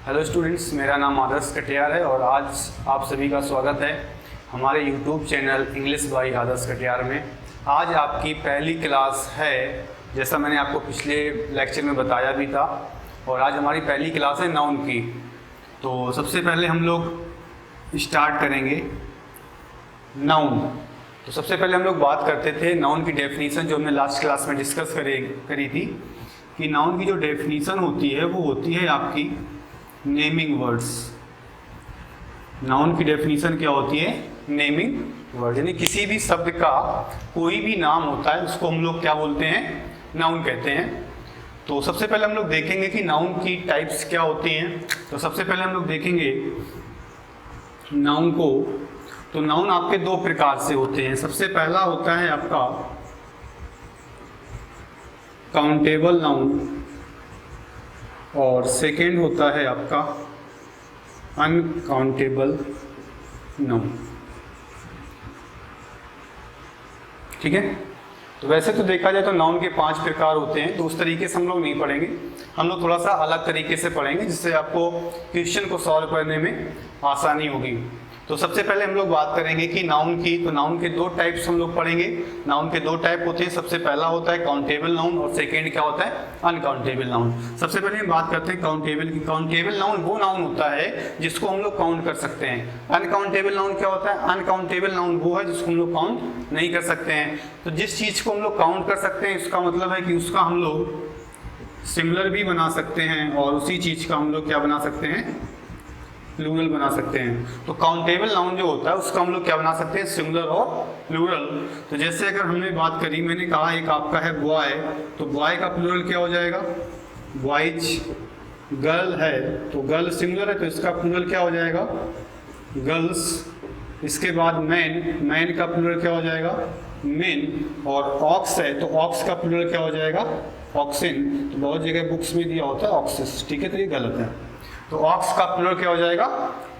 Hello students, मेरा नाम आदर्श कटियार है और आज आप सभी का स्वागत है हमारे यूट्यूब चैनल इंग्लिश बाय आदर्श कटियार में। आज आपकी पहली क्लास है, जैसा मैंने आपको पिछले लेक्चर में बताया भी था, और आज हमारी पहली क्लास है नाउन की। तो सबसे पहले हम लोग स्टार्ट करेंगे नाउन। तो सबसे पहले हम लोग बात करते थे नाउन की डेफिनीशन, जो हमने लास्ट क्लास में डिस्कस करी थी कि नाउन की जो डेफिनीशन होती है वो होती है आपकी नेमिंग वर्ड्स। नाउन की डेफिनीशन क्या होती है? नेमिंग वर्ड, यानी किसी भी शब्द का कोई भी नाम होता है उसको हम लोग क्या बोलते हैं? नाउन कहते हैं। तो सबसे पहले हम लोग देखेंगे कि नाउन की टाइप्स क्या होती हैं। तो सबसे पहले हम लोग देखेंगे नाउन को। तो नाउन आपके दो प्रकार से होते हैं। सबसे पहला होता है आपका काउंटेबल नाउन और सेकेंड होता है आपका अनकाउंटेबल नाउन। ठीक है। तो वैसे तो देखा जाए तो नाउन के 5 प्रकार होते हैं, तो उस तरीके से हम लोग नहीं पढ़ेंगे। हम लोग थोड़ा सा अलग तरीके से पढ़ेंगे जिससे आपको क्वेश्चन को सॉल्व करने में आसानी होगी। तो सबसे पहले हम लोग बात करेंगे कि नाउन की। तो नाउन के दो टाइप्स हम लोग पढ़ेंगे। नाउन के दो टाइप होते हैं। सबसे पहला होता है काउंटेबल नाउन और सेकेंड क्या होता है? Uncountable noun. सबसे पहले हम बात करते हैं काउंटेबल की। काउंटेबल नाउन वो नाउन होता है जिसको हम लोग काउंट कर सकते हैं। अनकाउंटेबल नाउन क्या होता है? अनकाउंटेबल नाउन वो है जिसको हम लोग काउंट नहीं कर सकते हैं। तो जिस चीज को हम लोग काउंट कर सकते हैं इसका मतलब है कि उसका हम लोग सिमिलर भी बना सकते हैं और उसी चीज का हम लोग क्या बना सकते हैं? प्लूरल बना सकते हैं। तो काउंटेबल नाउन जो होता है उसका हम लोग क्या बना सकते हैं? सिंगुलर और प्लूरल। तो जैसे अगर हमने बात करी, मैंने कहा एक आपका है बॉय, तो बॉय का प्लूरल क्या हो जाएगा? बॉयज। गर्ल है तो गर्ल सिंगुलर है तो इसका प्लूरल क्या हो जाएगा? गर्ल्स। इसके बाद मैन, मैन का प्लूरल क्या हो जाएगा? मेन। और ऑक्स है तो ऑक्स का प्लूरल क्या हो जाएगा? ऑक्सिन। तो बहुत जगह बुक्स में दिया होता है ऑक्सिस, ठीक है, तो ये गलत है। तो ऑक्स का प्लूरल क्या हो जाएगा?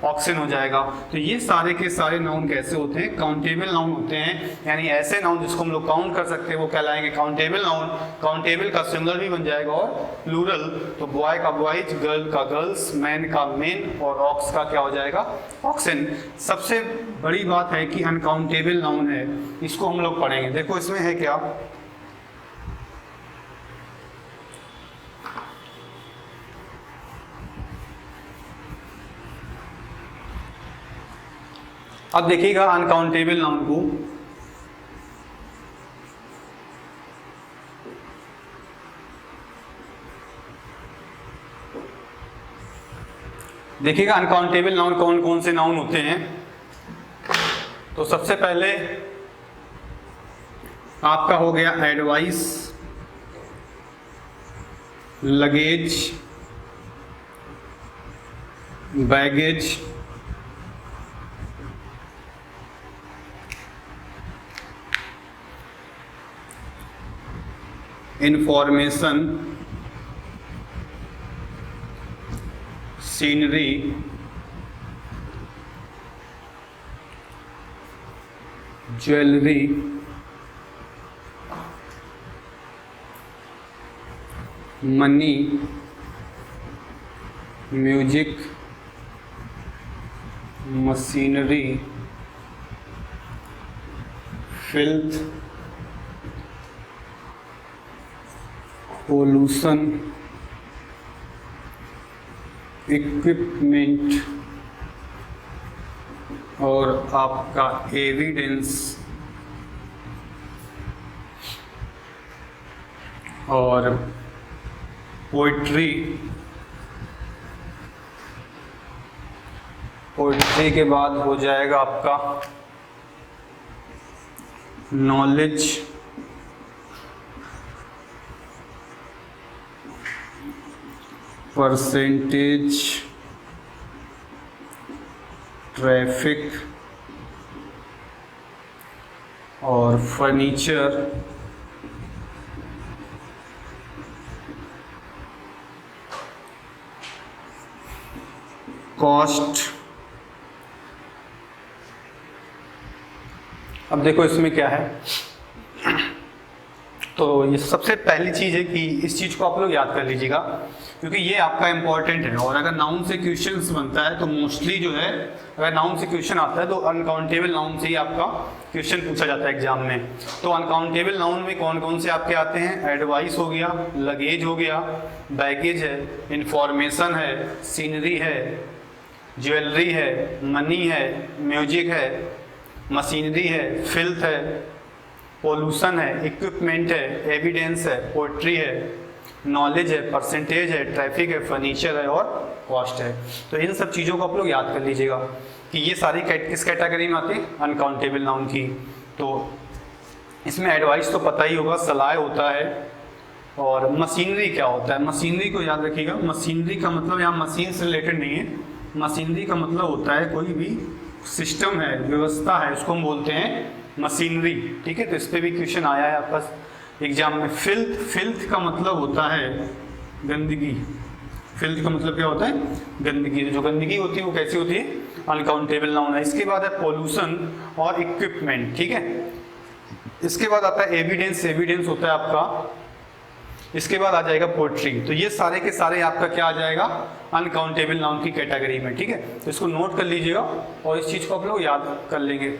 ऑक्सिन हो जाएगा। तो ये सारे के सारे नाउन कैसे होते हैं? काउंटेबल नाउन होते हैं, यानी ऐसे नाउन जिसको हम लोग काउंट कर सकते हैं वो कहलाएंगे काउंटेबल नाउन। काउंटेबल का सिंगुलर भी बन जाएगा और प्लूरल। तो बॉय का बॉयज, गर्ल का गर्ल्स, मैन का मेन और ऑक्स का क्या हो जाएगा? ऑक्सिन। सबसे बड़ी बात है कि अनकाउंटेबल नाउन है, इसको हम लोग पढ़ेंगे। देखो इसमें है क्या? अब देखिएगा अनकाउंटेबल नाउन को। देखिएगा अनकाउंटेबल नाउन कौन कौन से नाउन होते हैं। तो सबसे पहले आपका हो गया advice, luggage, baggage, information, scenery, jewellery, money, music, machinery, filth, pollution, equipment और आपका एविडेंस और पोइट्री। पोइट्री के बाद हो जाएगा आपका नॉलेज, परसेंटेज, ट्रैफिक और फर्नीचर, कॉस्ट। अब देखो इसमें क्या है, तो ये सबसे पहली चीज़ है कि इस चीज़ को आप लोग याद कर लीजिएगा, क्योंकि ये आपका इंपॉर्टेंट है। और अगर नाउन से क्वेश्चंस बनता है तो मोस्टली जो है, अगर नाउन से क्वेश्चन आता है तो अनकाउंटेबल नाउन से ही आपका क्वेश्चन पूछा जाता है एग्जाम में। तो अनकाउंटेबल नाउन में कौन कौन से आपके आते हैं? एडवाइस हो गया, लगेज हो गया, बैगेज है, इंफॉर्मेशन है, सीनरी है, ज्वेलरी है, मनी है, म्यूजिक है, मशीनरी है, फिल्थ है, पोल्यूशन है, इक्विपमेंट है, एविडेंस है, पोएट्री है, नॉलेज है, परसेंटेज है, ट्रैफिक है, फर्नीचर है और कॉस्ट है। तो इन सब चीज़ों को आप लोग याद कर लीजिएगा कि ये सारी किस कैटेगरी में आती है? अनकाउंटेबल नाउन की। तो इसमें एडवाइस तो पता ही होगा, सलाह होता है। और मशीनरी क्या होता है? मशीनरी को याद रखिएगा। मशीनरी का मतलब यहाँ मशीन से रिलेटेड नहीं है। मशीनरी का मतलब होता है कोई भी सिस्टम है, व्यवस्था है, उसको हम बोलते हैं मशीनरी। ठीक है, तो इस पर भी क्वेश्चन आया है आपका एग्जाम में। फिल्थ का मतलब होता है गंदगी। फिल्थ का मतलब क्या होता है? गंदगी। जो गंदगी होती है वो कैसी होती है? अनकाउंटेबल नाउन है। इसके बाद है पोल्यूशन और इक्विपमेंट। ठीक है, इसके बाद आता है एविडेंस। एविडेंस होता है आपका। इसके बाद आ जाएगा पोएट्री। तो ये सारे के सारे आपका क्या आ जाएगा? अनकाउंटेबल नाउन की कैटेगरी में। ठीक है, तो इसको नोट कर लीजिएगा और इस चीज़ को आप लोग याद कर लेंगे।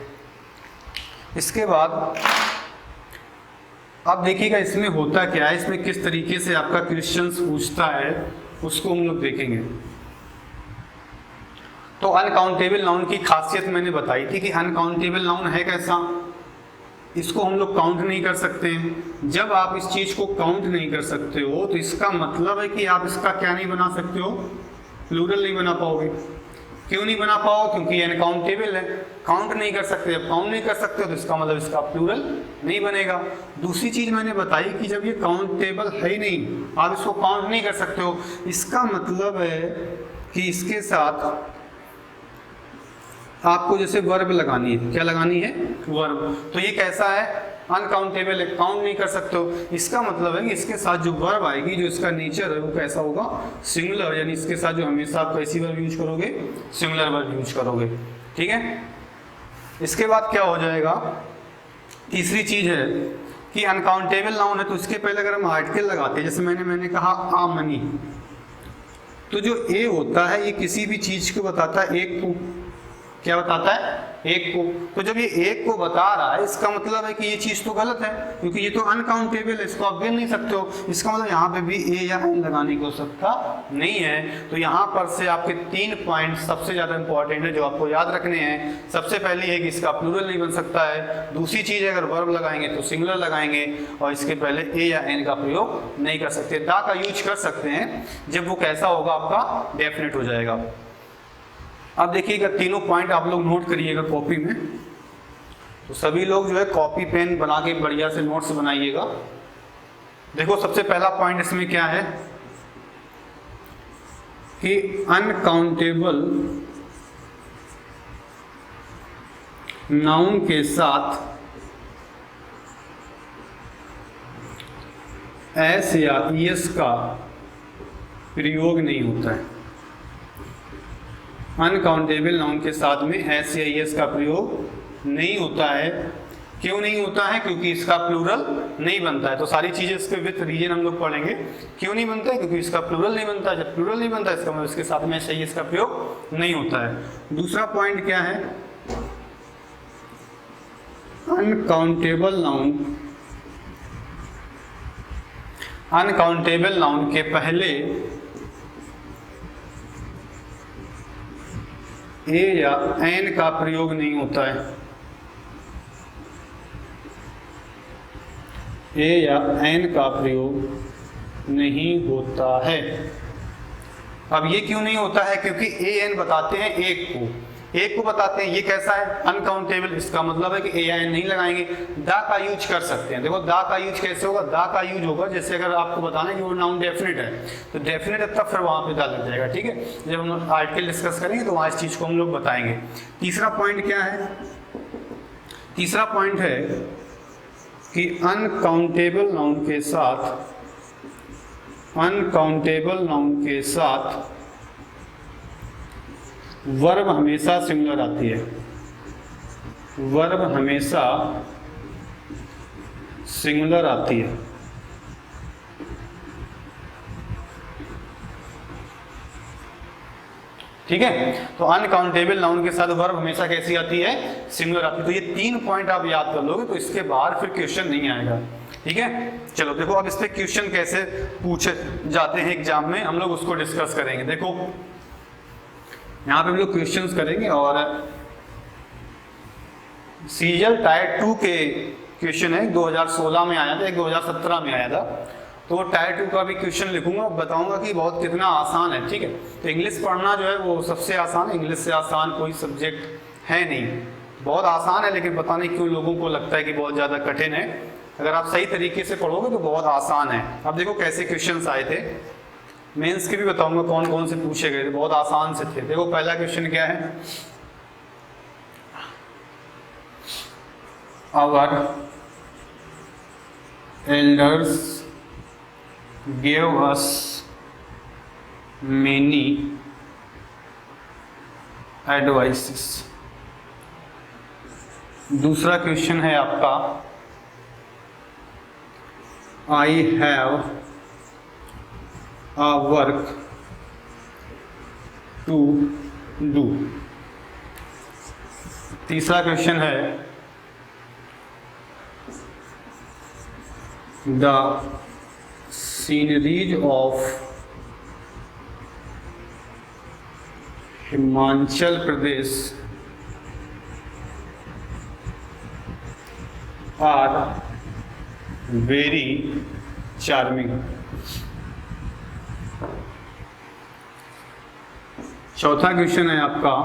इसके बाद अब देखिएगा इसमें होता क्या है, इसमें किस तरीके से आपका क्वेश्चंस पूछता है उसको हम लोग देखेंगे। तो अनकाउंटेबल नाउन की खासियत मैंने बताई थी कि अनकाउंटेबल नाउन है कैसा, इसको हम लोग काउंट नहीं कर सकते हैं। जब आप इस चीज को काउंट नहीं कर सकते हो तो इसका मतलब है कि आप इसका क्या नहीं बना सकते हो? प्लूरल नहीं बना पाओगे। क्यों नहीं बना पाओ? क्योंकि अनकाउंटेबल है, काउंट नहीं कर सकते। जब काउंट नहीं कर सकते हो तो इसका मतलब इसका प्लूरल नहीं बनेगा। दूसरी चीज मैंने बताई कि जब ये काउंटेबल है ही नहीं, आप इसको काउंट नहीं कर सकते हो, इसका मतलब है कि इसके साथ आपको जैसे वर्ब लगानी है। क्या लगानी है? वर्ब। तो ये कैसा है? अनकाउंटेबल है, काउंट नहीं कर सकते हो। इसका मतलब है कि इसके साथ जो वर्ब आएगी, जो इसका नेचर है वो कैसा होगा? सिंगुलर। यानी इसके साथ जो हमेशा आप कैसी वर्ब यूज करोगे? सिंगुलर वर्ब यूज करोगे। ठीक है, इसके बाद क्या हो जाएगा? तीसरी चीज है कि अनकाउंटेबल नाउन है तो इसके पहले अगर हम आर्टिकल लगाते हैं, जैसे मैंने कहा आ मनी, तो जो ए होता है ये किसी भी चीज को बताता है एक को। क्या बताता है? एक को। तो जब ये एक को बता रहा है इसका मतलब है कि ये चीज तो गलत है, क्योंकि ये तो अनकाउंटेबल है, इसको आप गिन नहीं सकते हो। इसका मतलब यहाँ पे भी ए या एन लगाने को सकता नहीं है। तो यहाँ पर से आपके 3 पॉइंट सबसे ज्यादा इंपॉर्टेंट है जो आपको याद रखने हैं। सबसे पहली है कि इसका प्लूरल नहीं बन सकता है। दूसरी चीज है अगर वर्ब लगाएंगे तो सिंगुलर लगाएंगे, और इसके पहले ए या एन का प्रयोग नहीं कर सकते। दा का यूज कर सकते हैं जब वो कैसा होगा? आपका डेफिनेट हो जाएगा। अब देखिएगा तीनों पॉइंट आप लोग नोट करिएगा कॉपी में। तो सभी लोग जो है कॉपी पेन बना के बढ़िया से नोट्स बनाइएगा। देखो सबसे पहला पॉइंट इसमें क्या है कि अनकाउंटेबल नाउन के साथ एस या ईएस का प्रयोग नहीं होता है। अनकाउंटेबल नाउन के साथ में एस या एस का प्रयोग नहीं होता है। क्यों नहीं होता है? क्योंकि इसका प्लूरल नहीं बनता है। तो सारी चीजें इसके विथ रीजन हम लोग पढ़ेंगे। क्यों नहीं बनता है? क्योंकि इसका प्लूरल नहीं बनता है। जब प्लूरल नहीं बनता है इसका मतलब इसके साथ में एस या एस का प्रयोग नहीं होता है। दूसरा पॉइंट क्या है? अनकाउंटेबल नाउन के पहले ए या एन का प्रयोग नहीं होता है। ए या एन का प्रयोग नहीं होता है। अब ये क्यों नहीं होता है? क्योंकि ए एन बताते हैं एक को बताते हैं। ये कैसा है? अनकाउंटेबल। इसका मतलब है कि ए या एन नहीं लगाएंगे, दा का यूज कर सकते हैं। देखो दा का यूज कैसे होगा? दा का यूज होगा जैसे अगर आपको बताना है कि वो नाउन डेफिनेट है तो डेफिनेट है, तब फिर वहां पे दा लग जाएगा। ठीक है, जब हम आर्टिकल डिस्कस करेंगे तो वहां इस चीज को हम लोग बताएंगे। तीसरा पॉइंट क्या है? तीसरा पॉइंट है कि अनकाउंटेबल नाउन के साथ वर्ब हमेशा सिंगुलर आती है। वर्ब हमेशा सिंगुलर आती है। ठीक है। तो अनकाउंटेबल नाउन के साथ वर्ब हमेशा कैसी आती है, सिंगुलर आती है। तो ये 3 पॉइंट आप याद कर लोगे तो इसके बाहर फिर क्वेश्चन नहीं आएगा, ठीक है। चलो देखो अब इस पे क्वेश्चन कैसे पूछे जाते हैं एग्जाम में, हम लोग उसको डिस्कस करेंगे। देखो यहाँ पे हम लोग क्वेश्चंस करेंगे और सीजल टायर 2 के क्वेश्चन है, 2016 में आया था, एक 2017 में आया था। तो टायर 2 का भी क्वेश्चन लिखूंगा, बताऊंगा कि बहुत कितना आसान है, ठीक है। तो इंग्लिश पढ़ना जो है वो सबसे आसान है, इंग्लिश से आसान कोई सब्जेक्ट है नहीं, बहुत आसान है, लेकिन पता नहीं क्यों लोगों को लगता है कि बहुत ज़्यादा कठिन है। अगर आप सही तरीके से पढ़ोगे तो बहुत आसान है। अब देखो कैसे क्वेश्चन आए थे, मेंस के भी बताऊंगा कौन कौन से पूछे गए थे, बहुत आसान से थे। देखो पहला क्वेश्चन क्या है, our elders gave us many advices। दूसरा क्वेश्चन है आपका, I have a work to do। तीसरा क्वेश्चन है, the sceneries of Himachal Pradesh are very charming। चौथा क्वेश्चन है आपका,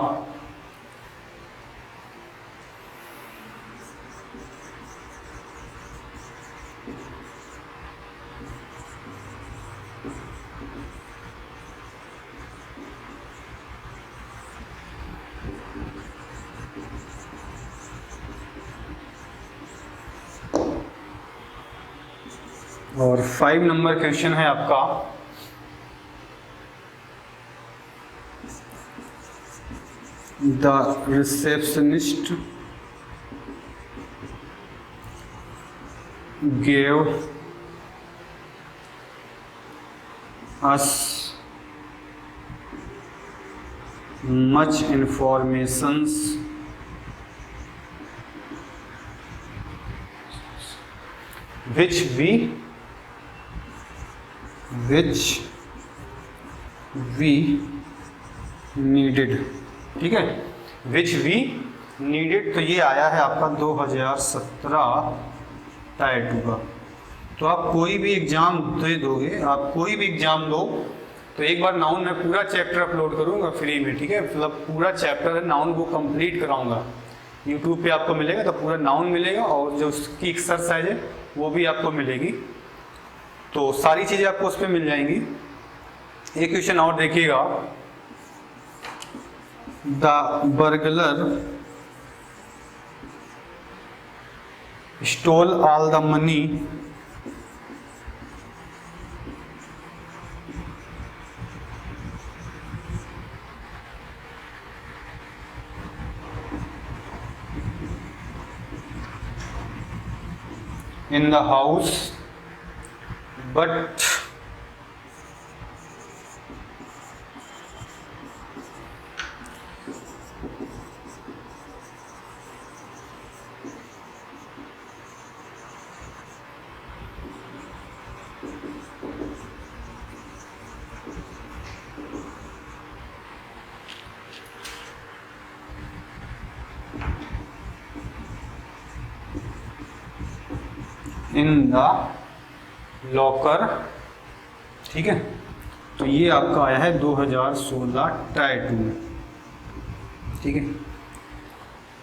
और 5 नंबर क्वेश्चन है आपका, the receptionist gave us much informations which we needed, ठीक है, which we needed। तो ये आया है आपका 2017 टायर 2 का। तो आप कोई भी एग्जाम दे दोगे, आप कोई भी एग्जाम दो तो एक बार नाउन में पूरा चैप्टर अपलोड करूंगा फ्री में, ठीक है, मतलब पूरा चैप्टर है नाउन को कंप्लीट कराऊंगा। यूट्यूब पे आपको मिलेगा, तो पूरा नाउन मिलेगा और जो उसकी एक्सरसाइज है वो भी आपको मिलेगी। तो सारी चीज़ें आपको उस पर मिल जाएंगी। एक क्वेश्चन और देखिएगा, the burglar stole all the money in the house but in the locker, ठीक है। तो ये आपका आया है 2016 टायर 2 में, ठीक है।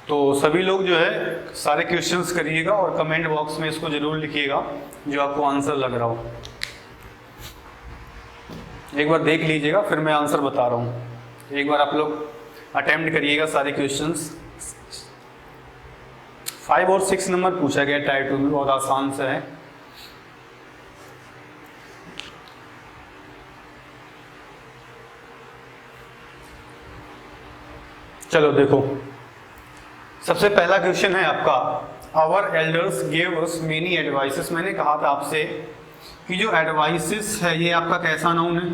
तो सभी लोग जो है सारे क्वेश्चंस करिएगा और कमेंट बॉक्स में इसको जरूर लिखिएगा जो आपको आंसर लग रहा हो। एक बार देख लीजिएगा, फिर मैं आंसर बता रहा हूँ। एक बार आप लोग अटेम्प्ट करिएगा सारे क्वेश्चंस। 5 और 6 नंबर पूछा गया टायर 2 में, बहुत आसान से है। चलो देखो, सबसे पहला क्वेश्चन है आपका, our elders gave us many advices. मैंने कहा था आपसे कि जो एडवाइसेस है ये आपका कैसा नाउन है,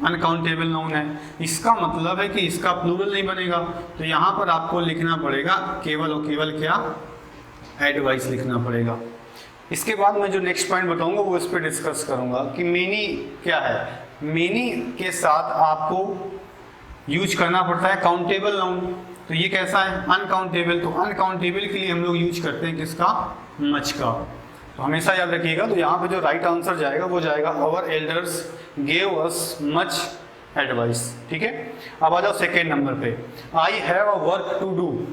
अनकाउंटेबल नाउन है, इसका मतलब है कि इसका प्लूरल नहीं बनेगा, तो यहाँ पर आपको लिखना पड़ेगा केवल और केवल क्या, एडवाइस लिखना पड़ेगा। इसके बाद मैं जो नेक्स्ट पॉइंट बताऊंगा वो इस पर डिस्कस करूंगा कि मेनी क्या है। मेनी के साथ आपको यूज करना पड़ता है काउंटेबल नाउन, तो ये कैसा है, अनकाउंटेबल। तो अनकाउंटेबल के लिए हम लोग यूज करते हैं किसका, मच का। तो हमेशा याद रखिएगा, तो यहाँ पे जो राइट आंसर जाएगा वो जाएगा our elders gave us much advice. ठीक है, अब आ जाओ सेकेंड नंबर पे, I have a work to do.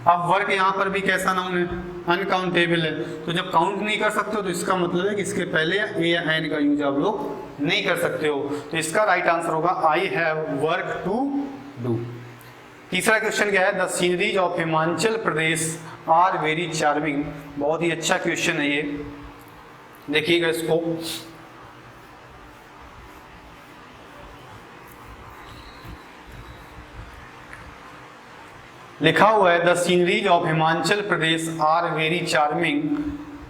अब वर्क यहाँ पर भी कैसा नाउन है, अनकाउंटेबल है, तो जब काउंट नहीं कर सकते हो तो इसका मतलब है कि इसके पहले ए या एन का यूज आप लोग नहीं कर सकते हो, तो इसका राइट आंसर होगा I have work to do. तीसरा क्वेश्चन क्या है, the sceneries of Himachal Pradesh are very charming. बहुत ही अच्छा क्वेश्चन है ये, देखिएगा इसको। लिखा हुआ है the sceneries of Himachal Pradesh are very charming.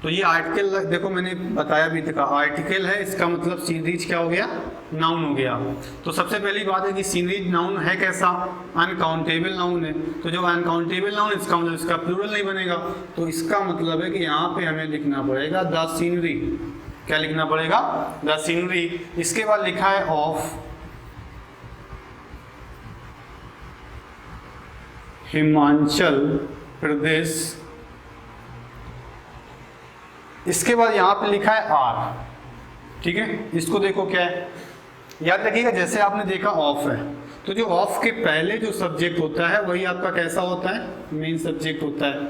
तो ये आर्टिकल देखो, मैंने बताया भी था, आर्टिकल है, इसका मतलब सीनरीज क्या हो गया, नाउन हो गया। तो सबसे पहली बात है कि सीनरीज नाउन है कैसा, अनकाउंटेबल नाउन है, तो जब अनकाउंटेबल नाउन इसका मतलब इसका प्लूरल नहीं बनेगा, तो इसका मतलब है कि यहाँ पे हमें लिखना पड़ेगा द सीनरी। क्या लिखना पड़ेगा, द सीनरी। इसके बाद लिखा है ऑफ हिमाचल प्रदेश, इसके बाद यहाँ पे लिखा है आर। ठीक है, इसको देखो क्या है, याद रखिएगा जैसे आपने देखा ऑफ है, तो जो ऑफ के पहले जो सब्जेक्ट होता है वही आपका कैसा होता है, मेन सब्जेक्ट होता है।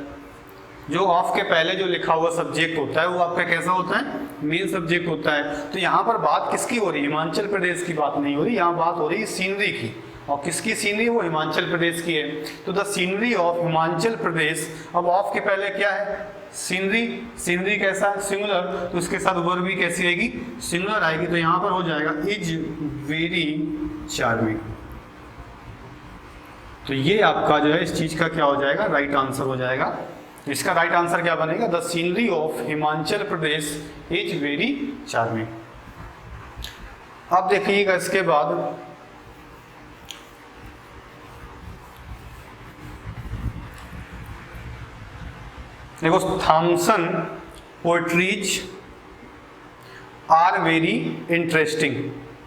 जो ऑफ के पहले जो लिखा हुआ सब्जेक्ट होता है वो आपका कैसा होता है, मेन सब्जेक्ट होता है। तो यहाँ पर बात किसकी हो रही है, हिमाचल प्रदेश की बात नहीं हो रही, यहाँ बात हो रही है सीनरी की, और किसकी सीनरी, वो हिमाचल प्रदेश की है। तो द सीनरी ऑफ हिमाचल प्रदेश, अब ऑफ के पहले क्या है, सीनरी। सीनरी कैसा है, सिंगुलर, तो उसके साथ वर्ब भी कैसी आएगी, सिंगुलर आएगी, तो यहाँ पर हो जाएगा इज वेरी चार्मिंग। तो ये आपका जो है इस चीज का क्या हो जाएगा, राइट आंसर हो जाएगा। इसका राइट आंसर क्या बनेगा, the scenery of Himachal Pradesh is very charming. अब देखिएगा इसके बाद देखो, Thomson poetries are very interesting.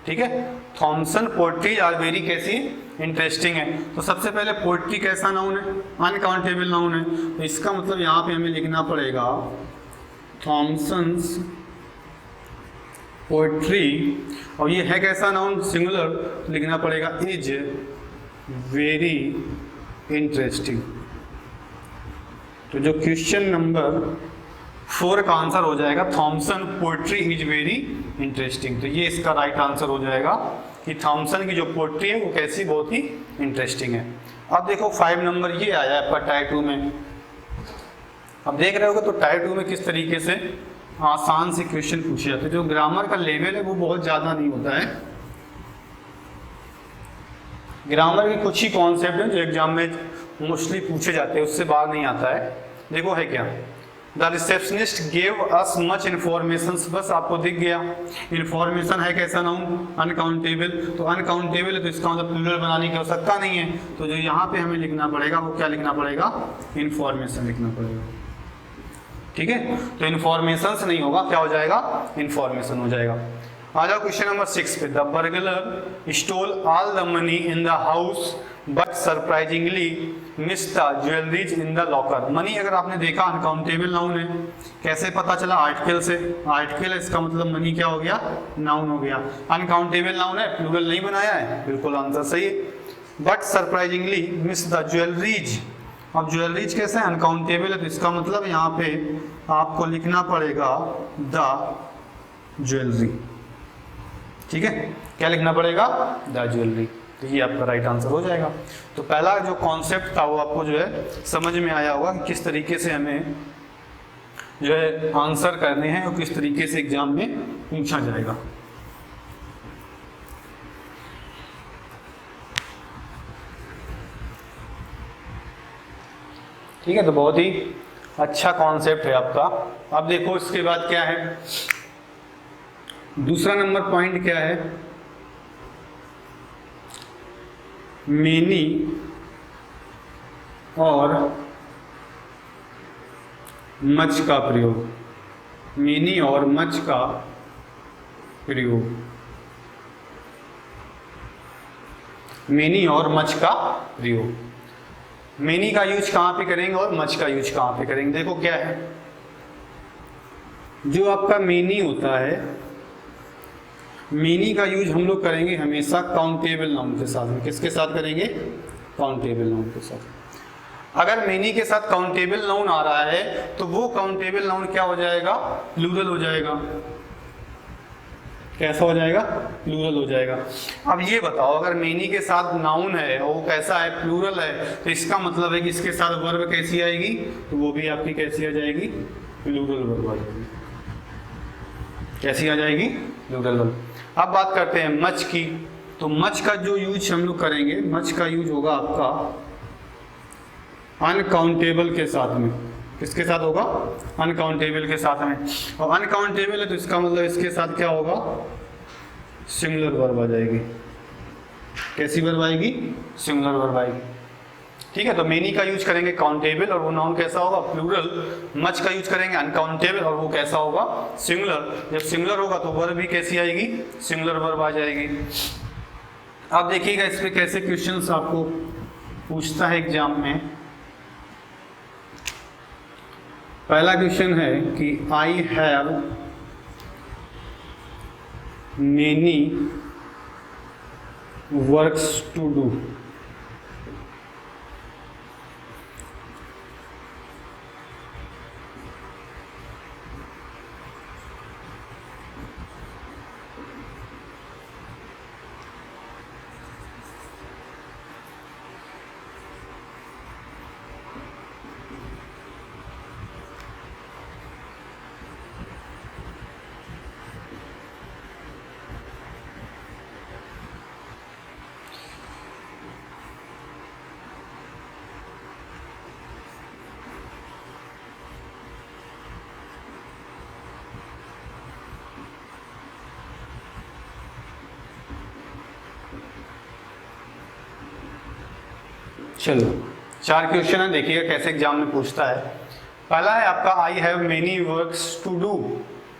ठीक है, थॉमसन पोएट्रीज आर वेरी कैसी, इंटरेस्टिंग है। तो सबसे पहले पोएट्री कैसा नाउन है, अनकाउंटेबल नाउन है, तो इसका मतलब यहाँ पे हमें लिखना पड़ेगा थॉमसन्स पोएट्री, और ये है कैसा नाउन, सिंगुलर, तो लिखना पड़ेगा इज वेरी इंटरेस्टिंग। तो जो क्वेश्चन नंबर 4 का आंसर हो जाएगा Thomson poetry is very interesting. तो ये इसका राइट आंसर हो जाएगा कि थॉमसन की जो पोएट्री है वो कैसी, बहुत ही इंटरेस्टिंग है। अब देखो 5 नंबर ये आया है पर टायर 2 में। अब देख रहे होगे तो टायर 2 में किस तरीके से आसान से क्वेश्चन पूछे जाते हैं। जो ग्रामर का लेवल है वो बहुत ज़्यादा नहीं होता है। ग्रामर के कुछ ही कॉन्सेप्ट हैं जो एग्जाम में मोस्टली पूछे जाते हैं, उससे बाहर नहीं आता है। देखो है क्या, the receptionist gave us much information, बस आपको दिख गया। इन्फॉर्मेशन है कैसा नाउन, अनकाउंटेबल, तो अनकाउंटेबल है तो इसका मतलब प्लूरल बनाने की आवश्यकता नहीं है, तो जो यहाँ पे हमें लिखना पड़ेगा वो क्या लिखना पड़ेगा, इन्फॉर्मेशन लिखना पड़ेगा। ठीक है, तो इन्फॉर्मेशन से नहीं होगा, क्या हो जाएगा, इन्फॉर्मेशन हो जाएगा। आ जाओ क्वेश्चन नंबर 6 पे, the burglar stole all the money in the house but surprisingly miss the jewelleries in the locker. Money अगर आपने देखा अनकाउंटेबल नाउन है, कैसे पता चला, आर्टिकल से। आर्टिकल है, इसका मतलब मनी क्या हो गया, नाउन हो गया। अनकाउंटेबल नाउन है, प्लूरल नहीं बनाया है, बिल्कुल आंसर सही है। But surprisingly miss the jewelleries, अब ज्वेलरीज कैसे है, अनकाउंटेबल है, तो इसका मतलब यहाँ पे आपको लिखना पड़ेगा द ज्वेलरी। ठीक है, क्या लिखना पड़ेगा, द ज्वेलरी। तो ये आपका राइट आंसर हो जाएगा। तो पहला जो कॉन्सेप्ट था वो आपको जो है समझ में आया होगा कि किस तरीके से हमें जो है आंसर करने हैं और किस तरीके से एग्जाम में पूछा जाएगा। ठीक है, तो बहुत ही अच्छा कॉन्सेप्ट है आपका। अब देखो इसके बाद क्या है, दूसरा नंबर पॉइंट क्या है, मेनी और मच का प्रयोग, मेनी और मच का प्रयोग, मेनी और मच का प्रयोग। मेनी का यूज कहाँ पे करेंगे और मच का यूज कहाँ पे करेंगे? देखो क्या है, जो आपका मेनी होता है, मेनी का यूज हम लोग करेंगे हमेशा काउंटेबल नाउन के साथ में। किसके साथ करेंगे? काउंटेबल नाउन के साथ। अगर मेनी के साथ काउंटेबल नाउन आ रहा है तो वो काउंटेबल नाउन क्या हो जाएगा? प्लूरल हो जाएगा। कैसा हो जाएगा? प्लूरल हो जाएगा। अब ये बताओ, अगर मेनी के साथ नाउन है और वो कैसा है? प्लूरल है, तो इसका मतलब है कि इसके साथ वर्ब कैसी आएगी? तो वो भी आपकी कैसी आ जाएगी? प्लूरल वर्ब आ जाएगी। कैसी आ जाएगी? Plural verb. अब बात करते हैं मच की। तो मच का जो यूज हम लोग करेंगे, मच का यूज होगा आपका अनकाउंटेबल के साथ में। किसके साथ होगा? अनकाउंटेबल के साथ में। और अनकाउंटेबल है तो इसका मतलब इसके साथ क्या होगा? सिंगुलर वर्ब आ जाएगी। कैसी वर्ब आएगी? सिंगुलर वर्ब आएगी। ठीक है, तो मेनी का यूज करेंगे काउंटेबल और वो नाउन कैसा होगा? प्लूरल। मच का यूज करेंगे अनकाउंटेबल और वो कैसा होगा? सिंगुलर। जब सिंगुलर होगा तो वर्ब भी कैसी आएगी? सिंगुलर वर्ब आ जाएगी। आप देखिएगा इस पे कैसे क्वेश्चंस आपको पूछता है एग्जाम में। पहला क्वेश्चन है कि I have many works to do. चलो 4 क्वेश्चन है, देखिएगा कैसे एग्जाम में पूछता है। पहला है आपका I have many works to do.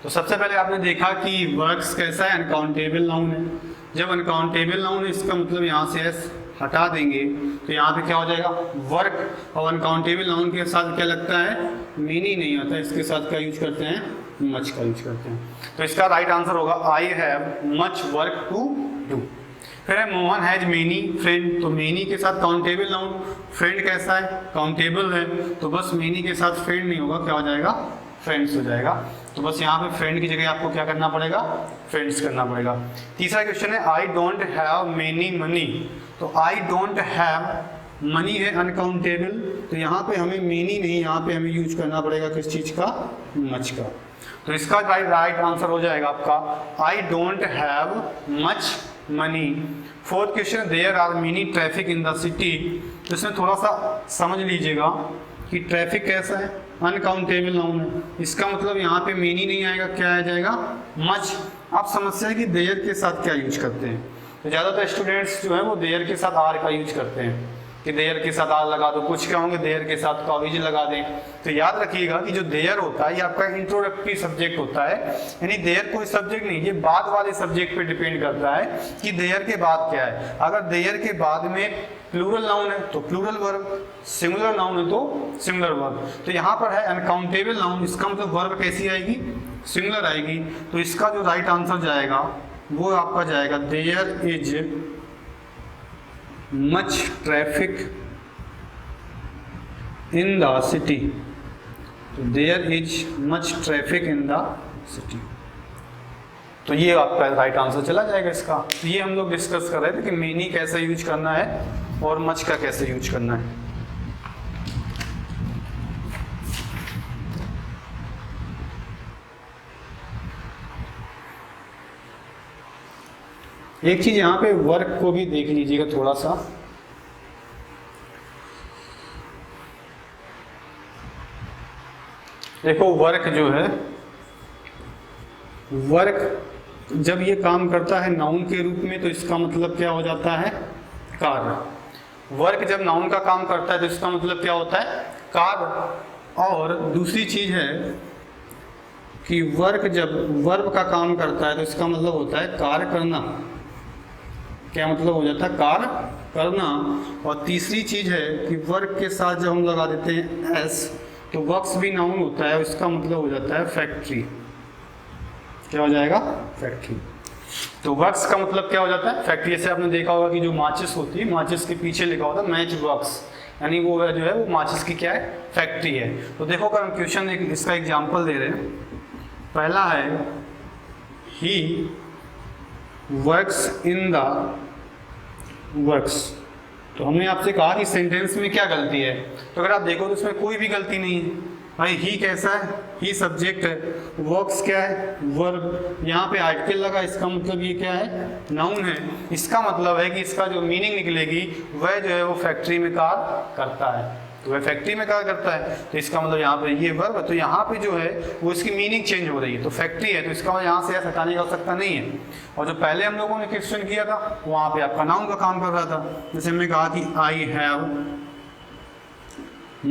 तो सबसे पहले आपने देखा कि वर्क्स कैसा है? अनकाउंटेबल नाउन है। जब अनकाउंटेबल नाउन है इसका मतलब यहाँ से एस हटा देंगे तो यहाँ पे क्या हो जाएगा? वर्क। और अनकाउंटेबल नाउन के साथ क्या लगता है? मेनी नहीं आता, इसके साथ क्या यूज करते हैं? मच का यूज करते हैं। तो इसका राइट आंसर होगा I have much work to do. फिर है मोहन हैज मेनी फ्रेंड। तो मेनी के साथ काउंटेबल नाउन, फ्रेंड कैसा है? काउंटेबल है, तो बस मेनी के साथ फ्रेंड नहीं होगा, क्या हो जाएगा? फ्रेंड्स हो जाएगा। तो बस यहाँ पे फ्रेंड की जगह आपको क्या करना पड़ेगा? फ्रेंड्स करना पड़ेगा। तीसरा क्वेश्चन है आई डोंट हैव मेनी मनी। तो आई डोंट हैव मनी है अनकाउंटेबल, तो यहाँ पे हमें मेनी नहीं, यहाँ पे हमें यूज करना पड़ेगा किस चीज का? मच का। तो इसका राइट आंसर हो जाएगा आपका I don't have much money. Fourth question there are many traffic in the city. तो इसमें थोड़ा सा समझ लीजिएगा कि ट्रैफिक कैसा है? अनकाउंटेबल नाउन है, इसका मतलब यहाँ पे मेनी नहीं आएगा, क्या आ जाएगा? मच। आप समस्या है कि देयर के साथ क्या यूज करते हैं। तो ज़्यादातर स्टूडेंट्स जो है वो देयर के साथ आर का यूज करते हैं कि देयर के साथ आर लगा दो। कुछ क्या होंगे देयर के साथ कॉलेज लगा दें। तो याद रखिएगा कि जो देयर होता है ये आपका इंट्रोडक्टरी सब्जेक्ट होता है, यानी देयर कोई सब्जेक्ट नहीं, ये बाद वाले सब्जेक्ट पे डिपेंड करता है कि देयर के बाद क्या है। अगर देयर के बाद में प्लूरल नाउन है तो प्लूरल वर्ब, सिंगुलर नाउन है तो सिंगुलर वर्ब। तो यहाँ पर है अनकाउंटेबल नाउन, इसका मतलब वर्ब कैसी आएगी? सिंगुलर आएगी। तो इसका जो राइट आंसर जाएगा वो आपका जाएगा there is much traffic in the city. तो there is much traffic in the city. तो ये आपका राइट आंसर चला जाएगा इसका। तो ये हम लोग डिस्कस कर रहे थे कि मेनी कैसे यूज करना है और मच का कैसे यूज करना है। एक चीज यहाँ पे वर्क को भी देख लीजिएगा थोड़ा सा। देखो वर्क जो है, वर्क जब ये काम करता है नाउन के रूप में तो इसका मतलब क्या हो जाता है? कार्य। वर्क जब नाउन का काम करता है तो इसका मतलब क्या होता है, कार्य। और दूसरी चीज है कि वर्क जब वर्ब का काम करता है तो इसका मतलब होता है कार्य करना। क्या मतलब हो जाता है, कार्य करना। और तीसरी चीज है कि वर्क के साथ जब हम लगा देते हैं एस तो वर्क्स भी नाउन होता है, इसका मतलब हो जाता है फैक्ट्री। क्या हो जाएगा, फैक्ट्री। तो वर्क्स का मतलब क्या हो जाता है, फैक्ट्री। जैसे आपने देखा होगा कि जो माचिस होती है, माचिस के पीछे लिखा होता है मैच वर्क्स, यानी वो जो है वो माचिस की क्या है, फैक्ट्री है। तो देखो अगर हम क्वेश्चन इसका एग्जांपल दे रहे हैं, पहला है he works in the works. तो हमने आपसे कहा कि सेंटेंस में क्या गलती है, तो अगर आप देखो तो इसमें कोई भी गलती नहीं है भाई। ही कैसा है, ही सब्जेक्ट है, वर्क्स क्या है, वर्ब। यहाँ पे आर्टिकल लगा, इसका मतलब ये क्या है, नाउन है। इसका मतलब है कि इसका जो मीनिंग निकलेगी वह जो है वो फैक्ट्री में कार्य करता है, तो वह फैक्ट्री में कार्य करता है। तो इसका मतलब यहाँ पे ये वर्ब है, तो यहाँ पे जो है वो इसकी मीनिंग चेंज हो रही है, तो फैक्ट्री है, तो इसका मतलब यहाँ से हटाने की आवश्यकता नहीं है। और जो पहले हम लोगों ने क्वेश्चन किया था वहाँ पे आपका नाउन का काम कर रहा था। जैसे हमने कहा कि I have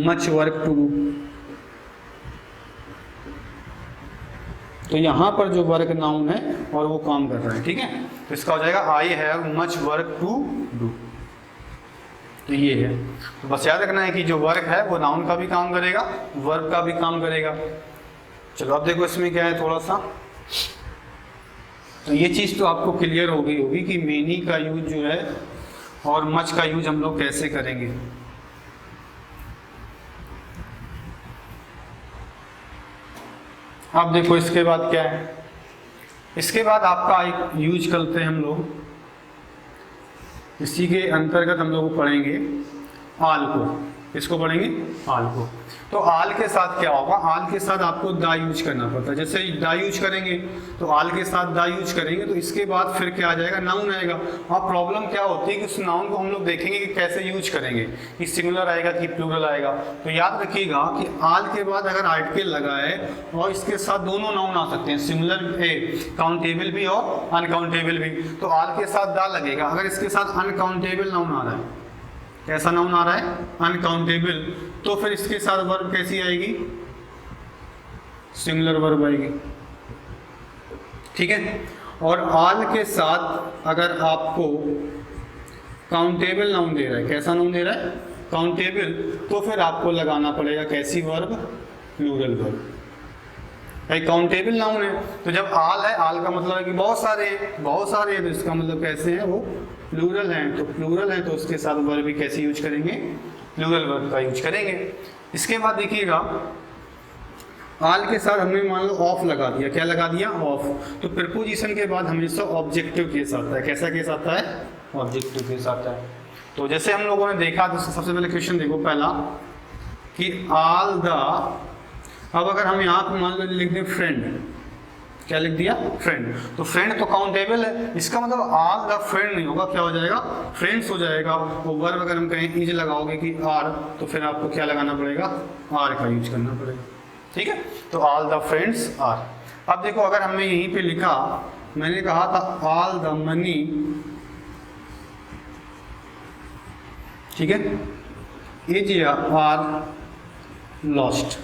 much work to do, तो यहाँ पर जो वर्क नाउन है और वो काम कर रहा है, ठीक है। तो इसका हो जाएगा I have much work to do. तो ये है, तो बस याद रखना है कि जो वर्क है वो नाउन का भी काम करेगा, वर्ब का भी काम करेगा। चलो अब देखो इसमें क्या है थोड़ा सा, तो ये चीज़ तो आपको क्लियर हो गई होगी कि मेनी का यूज जो है और मच का यूज हम लोग कैसे करेंगे। अब देखो इसके बाद क्या है, इसके बाद आपका एक यूज करते हैं हम लोग, इसी के अंतर्गत हम लोग पढ़ेंगे आल को। इसको पढ़ेंगे आल को। तो आल के साथ क्या होगा, आल के साथ आपको दा यूज करना पड़ता है। जैसे दा यूज करेंगे तो आल के साथ दा यूज करेंगे तो इसके बाद फिर क्या आ जाएगा, नाउन आएगा। अब प्रॉब्लम क्या होती है कि उस नाउन को हम लोग देखेंगे कि कैसे यूज करेंगे, कि सिंगुलर आएगा कि प्लूरल आएगा। तो याद रखिएगा कि आल के बाद अगर आर्टिकल लगा है और इसके साथ दोनों नाउन आ सकते हैं, सिंगुलर काउंटेबल भी और अनकाउंटेबल भी, तो आल के साथ दा लगेगा। अगर इसके साथ अनकाउंटेबल नाउन आ रहा है, कैसा नाउन आ रहा है, अनकाउंटेबल, तो फिर इसके साथ वर्ब कैसी आएगी, सिंगुलर वर्ब आएगी, ठीक है। और आल के साथ अगर आपको काउंटेबल नाउन दे रहा है, कैसा नाउन दे रहा है, काउंटेबल, तो फिर आपको लगाना पड़ेगा कैसी वर्ब, प्लूरल वर्ब। भाई काउंटेबल नाउन है तो जब आल है, आल का मतलब है कि बहुत सारे हैं, तो इसका मतलब कैसे हैं, वो प्लूरल हैं। तो प्लूरल है तो उसके साथ वर्ब भी कैसे यूज करेंगे, प्लूरल वर्ब का यूज करेंगे। इसके बाद देखिएगा आल के साथ हमने मान लो ऑफ लगा दिया, क्या लगा दिया, ऑफ। तो प्रीपोजिशन के बाद हमेशा ऑब्जेक्टिव केस आता है। कैसा केस आता है, ऑब्जेक्टिव केस आता है। तो जैसे हम लोगों ने देखा, तो सबसे पहले क्वेश्चन देखो पहला कि आल द, अब अगर हम यहाँ पर मान लो लिख दें फ्रेंड, क्या लिख दिया, फ्रेंड, तो फ्रेंड तो काउंटेबल है, इसका मतलब ऑल द फ्रेंड नहीं होगा, क्या हो जाएगा, फ्रेंड्स हो जाएगा। वो वर्ब अगर हम कहें इज लगाओगे कि आर, तो फिर आपको क्या लगाना पड़ेगा, आर का यूज करना पड़ेगा, ठीक है। तो ऑल द फ्रेंड्स आर। अब देखो अगर हमने यहीं पे लिखा, मैंने कहा था ऑल द मनी, ठीक है, इज या आर लॉस्ट,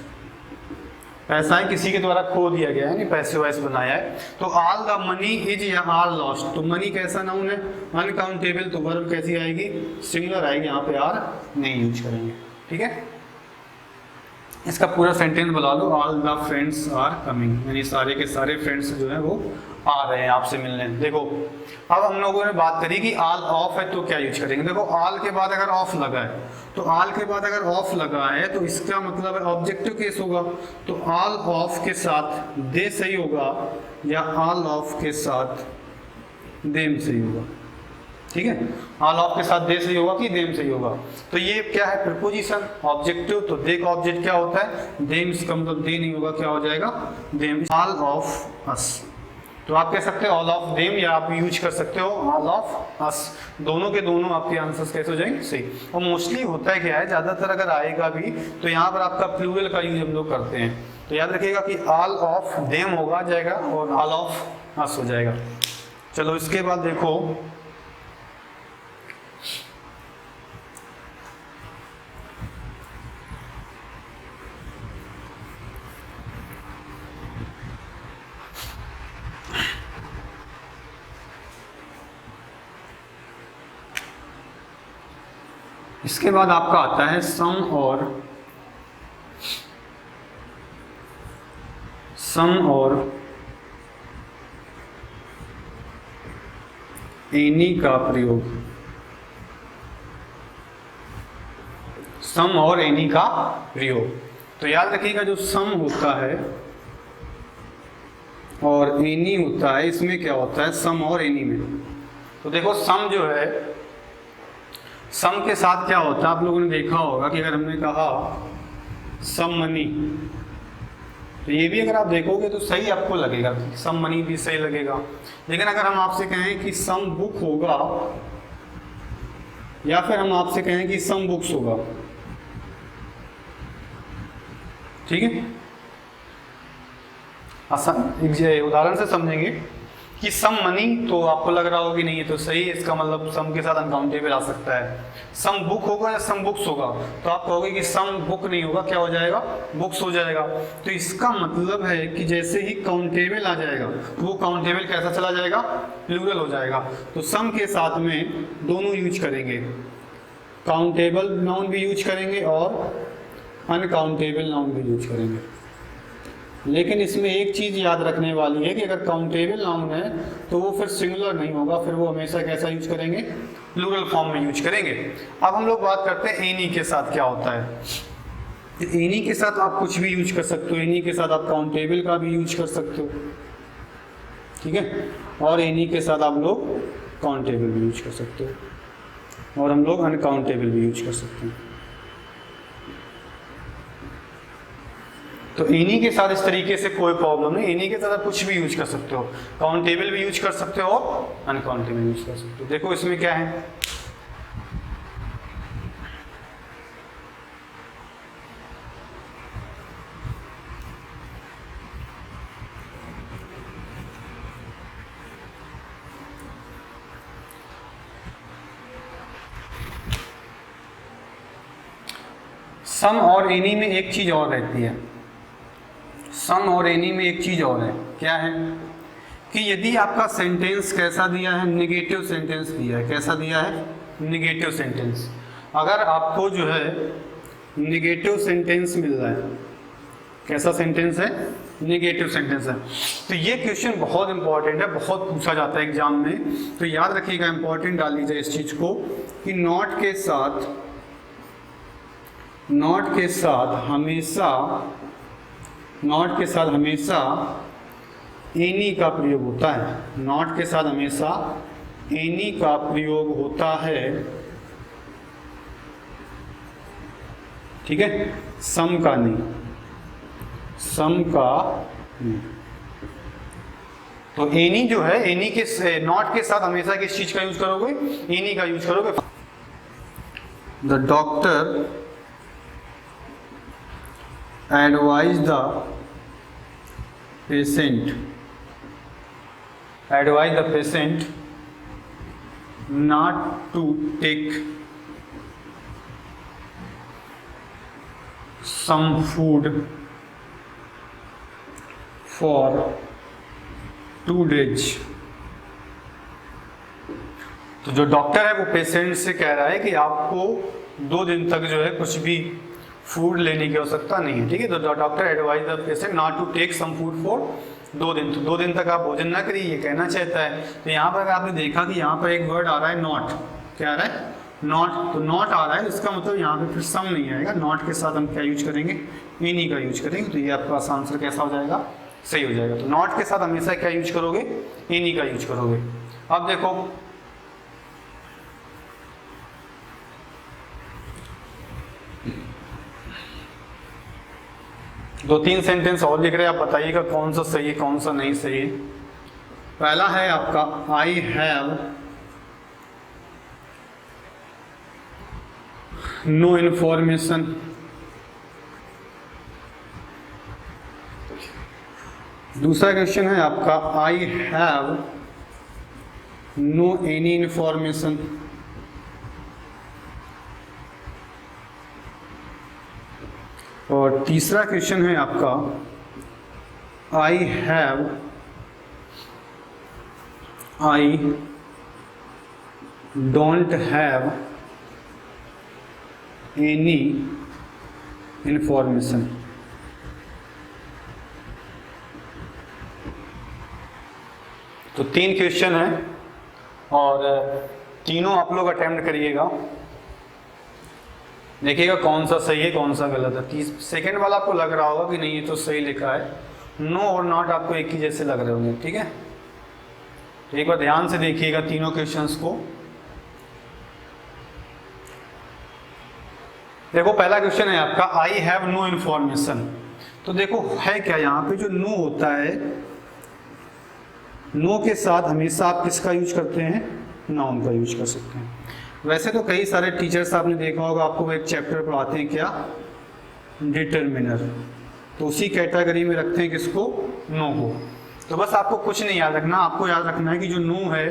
पैसा है किसी के द्वारा खो दिया गया है, नहीं पैसे वैसे बनाया है। तो ऑल द मनी इज या आर लॉस्ट, तो मनी कैसा नाउन है, अनकाउंटेबल, तो वर्ब कैसी आएगी, सिंगुलर आएगी, यहाँ पे आर नहीं यूज करेंगे, ठीक है। इसका पूरा सेंटेंस बता दो, all the friends are coming, यानी सारे के सारे फ्रेंड्स जो है वो आ रहे हैं आपसे मिलने। देखो अब हम लोगों ने बात करी कि ऑल ऑफ है तो क्या यूज करेंगे। देखो ऑल के बाद अगर ऑफ लगा है, तो ऑल के बाद अगर ऑफ लगा है तो इसका मतलब है ऑब्जेक्टिव केस होगा। तो ऑल ऑफ के साथ दे सही होगा या ऑल ऑफ के साथ देम सही होगा, ठीक है। ऑल ऑफ के साथ दे सही होगा कि देम सही होगा। तो ये क्या है, प्रीपोजिशन, ऑब्जेक्टिव। तो दे का ऑब्जेक्ट क्या होता है, देम, इसका मतलब दे नहीं होगा, क्या हो जाएगा, देम। ऑल ऑफ अस, तो आप कह सकते हो ऑल ऑफ देम, या आप यूज कर सकते हो ऑल ऑफ अस। दोनों के दोनों आपके आंसर्स कैसे हो जाएंगे, सही। और मोस्टली होता है क्या है, ज्यादातर अगर आएगा भी तो यहाँ पर आपका प्लूरल का यूज हम लोग करते हैं। तो याद रखिएगा कि ऑल ऑफ देम होगा जाएगा और ऑल ऑफ अस हो जाएगा। चलो इसके बाद देखो इसके बाद आपका आता है सम और एनी का प्रयोग। सम और एनी का प्रयोग, तो याद रखिएगा जो सम होता है और एनी होता है, इसमें क्या होता है सम और एनी में। तो देखो सम जो है, सम के साथ क्या होता है, आप लोगों ने देखा होगा कि अगर हमने कहा सम मनी, तो ये भी अगर आप देखोगे तो सही आपको लगेगा, सम मनी भी सही लगेगा। लेकिन अगर हम आपसे कहें कि सम बुक होगा, या फिर हम आपसे कहें कि सम बुक्स होगा, ठीक है, उदाहरण से समझेंगे कि सम मनी, तो आपको लग रहा होगा कि नहीं ये तो सही है, इसका मतलब सम के साथ अनकाउंटेबल आ सकता है। सम बुक होगा या सम बुक्स होगा, तो आप कहोगे कि सम बुक नहीं होगा, क्या हो जाएगा, बुक्स हो जाएगा। तो इसका मतलब है कि जैसे ही काउंटेबल आ जाएगा तो वो काउंटेबल कैसा चला जाएगा, प्लूरल हो जाएगा। तो सम के साथ में दोनों यूज करेंगे, काउंटेबल नाउन भी यूज करेंगे और अनकाउंटेबल नाउन भी यूज करेंगे। लेकिन इसमें एक चीज़ याद रखने वाली है कि अगर काउंटेबल नाउन है तो वो फिर सिंगुलर नहीं होगा, फिर वो हमेशा कैसा यूज करेंगे, प्लूरल फॉर्म में यूज करेंगे। अब हम लोग बात करते हैं एनी के साथ क्या होता है। एनी के साथ आप कुछ भी यूज कर सकते हो, एनी के साथ आप काउंटेबल का भी यूज कर सकते हो, ठीक है, और एनी के साथ आप लोग काउंटेबल भी यूज कर सकते हो, और हम लोग अनकाउंटेबल भी यूज कर सकते हैं। तो एनी के साथ इस तरीके से कोई प्रॉब्लम नहीं, एनी के साथ आप कुछ भी यूज कर सकते हो, काउंटेबल भी यूज कर सकते हो और अनकाउंटेबल यूज कर सकते हो। देखो इसमें क्या है, सम और एनी में एक चीज और रहती है, सम और एनी में एक चीज और है, क्या है कि यदि आपका सेंटेंस कैसा दिया है, निगेटिव सेंटेंस दिया है, कैसा दिया है, निगेटिव सेंटेंस। अगर आपको जो है निगेटिव सेंटेंस मिल रहा है, कैसा सेंटेंस है, निगेटिव सेंटेंस है, तो ये क्वेश्चन बहुत इंपॉर्टेंट है, बहुत पूछा जाता है एग्जाम में। तो याद रखिएगा, इंपॉर्टेंट डाल लीजिए इस चीज को कि नॉट के साथ हमेशा एनी का प्रयोग होता है, नॉट के साथ हमेशा एनी का प्रयोग होता है, ठीक है, सम का नहीं, सम का नहीं। तो एनी जो है, एनी के नॉट के साथ हमेशा किस चीज का यूज करोगे, एनी का यूज करोगे। The doctor advise the patient not to take some food for 2 days। तो जो डॉक्टर है वो पेशेंट से कह रहा है कि आपको 2 दिन तक जो है कुछ भी फूड लेने की आवश्यकता नहीं है, ठीक है। तो doctor advise the patient not to take some food for 2 दिन, तो 2 दिन तक आप भोजन ना करिए, ये कहना चाहता है। तो यहाँ पर आपने देखा कि यहाँ पर एक वर्ड आ रहा है नॉट, क्या आ रहा है, नॉट, तो नॉट आ रहा है, इसका मतलब यहाँ पे फिर सम नहीं आएगा, नॉट के साथ हम क्या यूज करेंगे, एनी का यूज करेंगे। तो ये आपका आंसर कैसा हो जाएगा, सही हो जाएगा। तो नॉट के साथ हमेशा क्या यूज करोगे, एनी का यूज करोगे। अब देखो दो तीन सेंटेंस और लिख रहे हैं, आप बताइएगा कौन सा सही है कौन सा नहीं सही है। पहला है आपका आई हैव नो इंफॉर्मेशन, दूसरा क्वेश्चन है आपका I have no any information, और तीसरा क्वेश्चन है आपका I don't have any information. तो 3 क्वेश्चन है और तीनों आप लोग अटेम्प्ट करिएगा, देखिएगा कौन सा सही है कौन सा गलत है। सेकंड वाला आपको लग रहा होगा कि नहीं ये तो सही लिखा है, नो और नॉट आपको एक ही जैसे लग रहे होंगे, ठीक है। तो एक बार ध्यान से देखिएगा तीनों क्वेश्चंस को। देखो पहला क्वेश्चन है आपका, आई हैव नो इन्फॉर्मेशन। तो देखो है क्या, यहाँ पे जो नो होता है, नो के साथ हमेशा आप किसका यूज करते हैं, नाउन का यूज कर सकते हैं। वैसे तो कई सारे टीचर्स आपने देखा होगा, आपको एक चैप्टर पढ़ाते हैं क्या, डिटरमिनर, तो उसी कैटेगरी में रखते हैं किसको, नो को। तो बस आपको कुछ नहीं याद रखना, आपको याद रखना है कि जो नो है,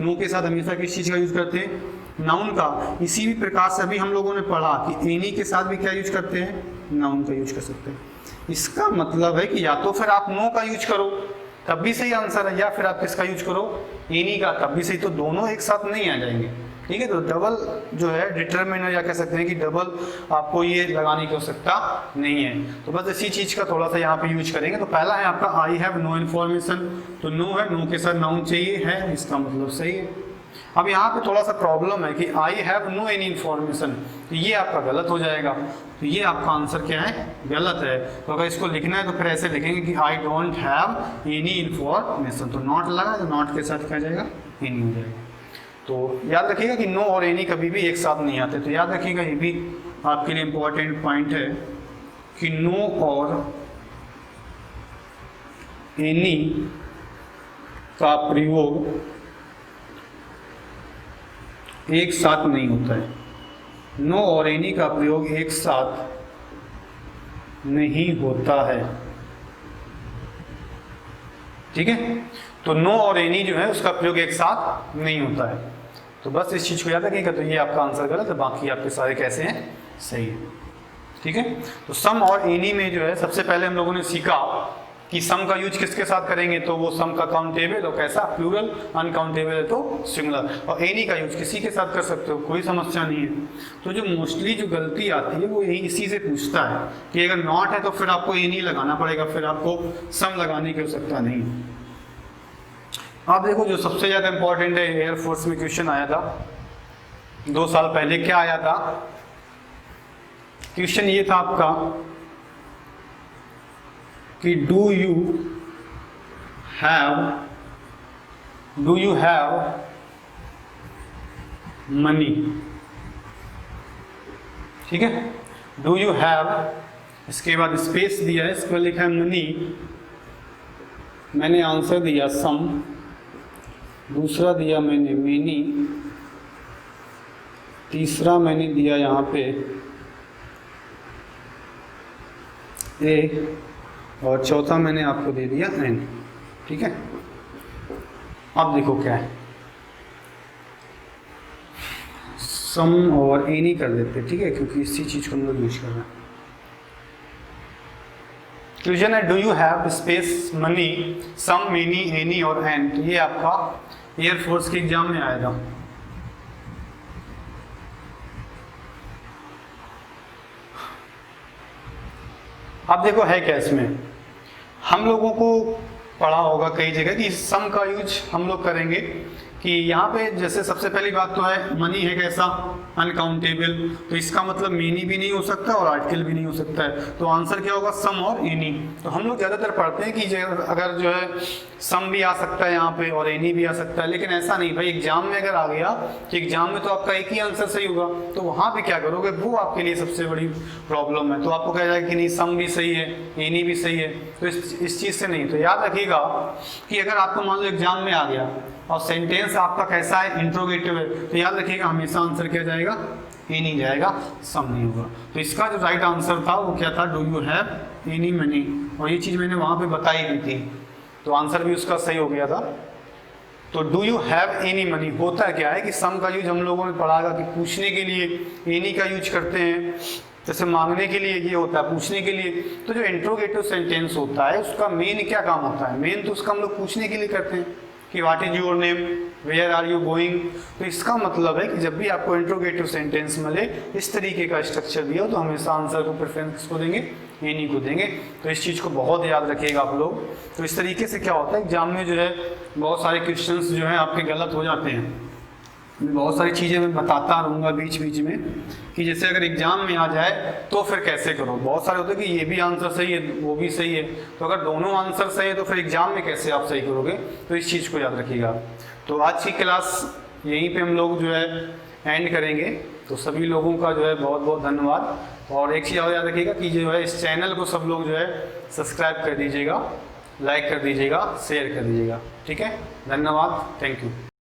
नो के साथ हमेशा किस चीज़ का यूज करते हैं, नाउन का। इसी भी प्रकार से अभी हम लोगों ने पढ़ा कि एनी के साथ भी क्या यूज करते हैं, नाउन का यूज कर सकते हैं। इसका मतलब है कि या तो फिर आप नो का यूज करो तब भी सही आंसर है, या फिर आप किसका यूज करो, एनी का, तब भी सही। तो दोनों एक साथ नहीं आ जाएंगे, ठीक है। तो डबल जो है डिटरमिनर, या कह सकते हैं कि डबल आपको ये लगाने की आवश्यकता नहीं है। तो बस इसी चीज का थोड़ा सा यहाँ पे यूज करेंगे। तो पहला है आपका आई हैव नो इन्फॉर्मेशन, तो नो है, नो के साथ नाउन चाहिए है, इसका मतलब सही है। अब यहाँ पे थोड़ा सा प्रॉब्लम है कि I have no any information, तो ये आपका गलत हो जाएगा। तो ये आपका आंसर क्या है, गलत है। तो अगर इसको लिखना है तो फिर ऐसे लिखेंगे कि आई डोंट हैव एनी इन्फॉर्मेशन, तो नॉट लगा तो नॉट के साथ क्या जाएगा, एनी हो जाएगा। तो याद रखिएगा कि नो और एनी कभी भी एक साथ नहीं आते। तो याद रखिएगा ये भी आपके लिए इंपॉर्टेंट पॉइंट है कि नो और एनी का प्रयोग एक साथ नहीं होता है। नो और एनी का प्रयोग एक साथ नहीं होता है, ठीक है। तो नो और एनी जो है उसका प्रयोग एक साथ नहीं होता है। तो बस इस चीज को याद रखिएगा। तो ये आपका आंसर गलत है, बाकी आपके सारे कैसे हैं, सही है, ठीक है। तो सम और एनी में जो है सबसे पहले हम लोगों ने सीखा कि सम का यूज किसके साथ करेंगे, तो वो सम का काउंटेबल हो, कैसा, प्लूरल, अनकाउंटेबल है तो सिंगुलर। और एनी का यूज किसी के साथ कर सकते हो, कोई समस्या नहीं है। तो जो मोस्टली जो गलती आती है वो यही इसी से पूछता है कि अगर नॉट है तो फिर आपको एनी लगाना पड़ेगा, फिर आपको सम लगाने की आवश्यकता नहीं। आप देखो जो सबसे ज्यादा इंपॉर्टेंट है, एयरफोर्स में क्वेश्चन आया था 2 साल पहले, क्या आया था क्वेश्चन, ये था आपका कि डू यू हैव मनी, ठीक है। डू यू हैव, इसके बाद स्पेस दिया है, इसके बाद लिखा है मनी। मैंने आंसर दिया सम, दूसरा दिया मैंने मेनी, तीसरा मैंने दिया यहाँ पे ए, और चौथा मैंने आपको दे दिया एन, ठीक है। अब देखो क्या है, सम और एनी कर देते, ठीक है, क्योंकि इसी चीज को हम लोग यूज कर रहे हैं। क्वेश्चन है do you have space money some many any और एन। तो ये आपका एयरफोर्स के एग्जाम में आएगा। अब देखो है क्या इसमें, हम लोगों को पढ़ा होगा कई जगह कि सम का यूज हम लोग करेंगे कि यहाँ पे जैसे सबसे पहली बात तो है मनी है कैसा, अनकाउंटेबल, तो इसका मतलब मेनी भी नहीं हो सकता और आर्टिकल भी नहीं हो सकता है। तो आंसर क्या होगा, सम और एनी। तो हम लोग ज़्यादातर पढ़ते हैं कि अगर जो है सम भी आ सकता है यहाँ पे और एनी भी आ सकता है, लेकिन ऐसा नहीं भाई। एग्जाम में अगर आ गया कि एग्जाम में तो आपका एक ही आंसर सही होगा, तो वहाँ पे क्या करोगे, वो आपके लिए सबसे बड़ी प्रॉब्लम है। तो आपको कह जाए कि नहीं सम भी सही है एनी भी सही है, तो इस चीज़ से नहीं। तो याद रखिएगा कि अगर आपको मान लो एग्जाम में आ गया और सेंटेंस आपका कैसा है, इंट्रोगेटिव है, तो याद रखिएगा हमेशा आंसर क्या जाएगा, एनी जाएगा, सम नहीं होगा। तो इसका जो राइट आंसर था वो क्या था, do you have any money. और ये चीज़ मैंने वहाँ पे बताई भी थी, तो आंसर भी उसका सही हो गया था। तो do you have any money होता क्या है कि सम का यूज हम लोगों ने पढ़ा कि पूछने के लिए एनी का यूज करते हैं, जैसे मांगने के लिए ये होता है, पूछने के लिए। तो जो इंट्रोगेटिव सेंटेंस होता है उसका मेन क्या काम होता है, मेन तो उसका हम लोग पूछने के लिए करते हैं। कि what is your name, where are you going. तो इसका मतलब है कि जब भी आपको इंट्रोगेटिव सेंटेंस मिले, इस तरीके का स्ट्रक्चर दिया हो तो हमेशा आंसर को प्रेफरेंस किसको देंगे, एनी को देंगे। तो इस चीज़ को बहुत याद रखिएगा आप लोग। तो इस तरीके से क्या होता है एग्जाम में जो है बहुत सारे क्वेश्चंस जो हैं आपके गलत हो जाते हैं। बहुत सारी चीज़ें मैं बताता रहूँगा बीच बीच में कि जैसे अगर एग्जाम में आ जाए तो फिर कैसे करो। बहुत सारे होते हैं कि ये भी आंसर सही है वो भी सही है, तो अगर दोनों आंसर सही है तो फिर एग्जाम में कैसे आप सही करोगे। तो इस चीज़ को याद रखिएगा। तो आज की क्लास यहीं पे हम लोग जो है एंड करेंगे। तो सभी लोगों का जो है बहुत बहुत धन्यवाद। और एक चीज़ और याद रखिएगा कि जो है इस चैनल को सब लोग जो है सब्सक्राइब कर दीजिएगा, लाइक कर दीजिएगा, शेयर कर दीजिएगा। ठीक है, धन्यवाद, थैंक यू।